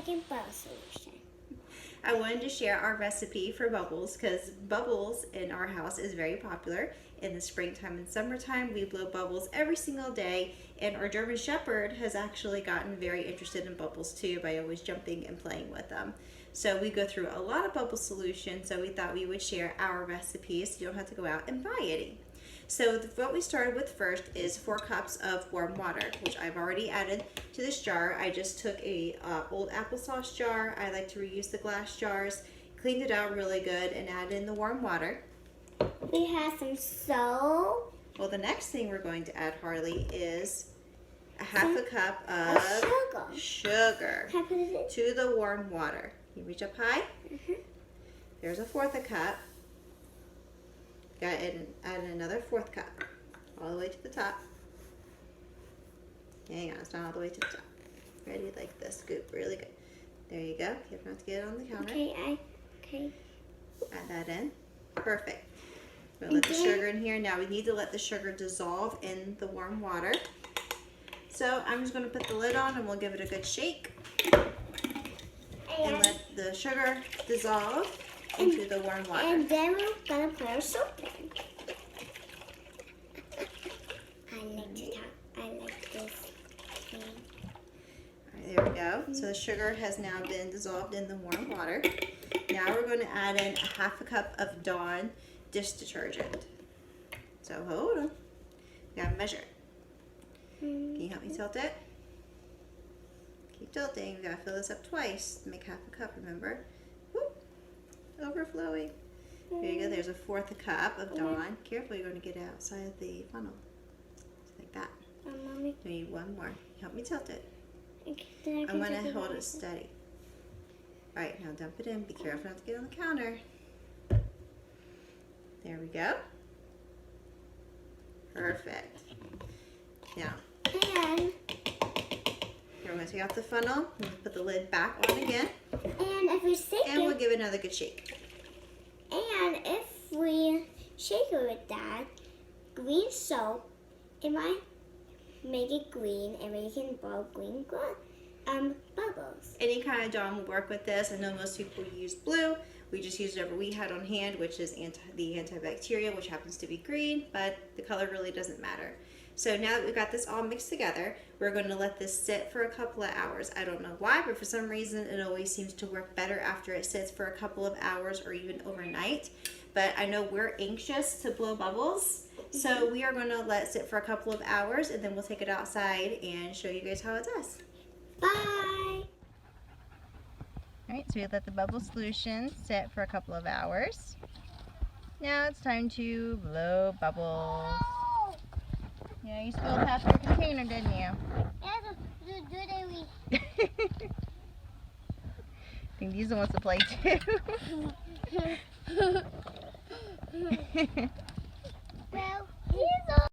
making bubble solution. I wanted to share our recipe for bubbles because bubbles in our house is very popular. In the springtime and summertime, we blow bubbles every single day, and our German Shepherd has actually gotten very interested in bubbles too by always jumping and playing with them. So we go through a lot of bubble solutions, so we thought we would share our recipes so you don't have to go out and buy any. So what we started with first is 4 cups of warm water, which I've already added to this jar. I just took a old applesauce jar. I like to reuse the glass jars, cleaned it out really good, and added in the warm water. We have some soap. Well, the next thing we're going to add, Harley, is a half a cup of sugar to the warm water. You reach up high. There's a 1/4 cup. Got to add another 1/4 cup, all the way to the top. Hang on, it's not all the way to the top. Ready, like this, scoop, really good. There you go. Careful not to get it on the counter. Okay. Add that in. Perfect. We're gonna let the sugar in here. Now we need to let the sugar dissolve in the warm water. So I'm just gonna put the lid on and we'll give it a good shake. And let the sugar dissolve into the warm water. And then we're gonna put our soap in. I like this thing. Alright, there we go. So the sugar has now been dissolved in the warm water. Now we're going to add in a half a cup of Dawn dish detergent. So hold on. You gotta measure. Can you help me tilt it? Keep tilting. We gotta fill this up twice to make half a cup, remember? Whoop. Overflowing. There you go. There's a 1/4 cup of Dawn. Careful, you're going to get outside the funnel. Just like that. Mommy. We need one more. Help me tilt it. Okay, I'm going to hold it steady. Alright, now dump it in. Be careful not to get on the counter. There we go. Perfect. Now, And we're going to take off the funnel. We'll put the lid back on again. if we shake And we'll give it another good shake. And if we shake it with that green soap, it might make it green, and we can blow green bubbles. Any kind of Dawn will work with this. I know most people use blue. We just used whatever we had on hand, which is the antibacterial, which happens to be green, but the color really doesn't matter. So now that we've got this all mixed together, we're going to let this sit for a couple of hours. I don't know why, but for some reason it always seems to work better after it sits for a couple of hours or even overnight. But I know we're anxious to blow bubbles, so we are going to let it sit for a couple of hours, and then we'll take it outside and show you guys how it does. Bye! Alright, so we let the bubble solution sit for a couple of hours. Now it's time to blow bubbles. Yeah, you spilled half your container, didn't you? I think Lisa wants to play too. Well, here's all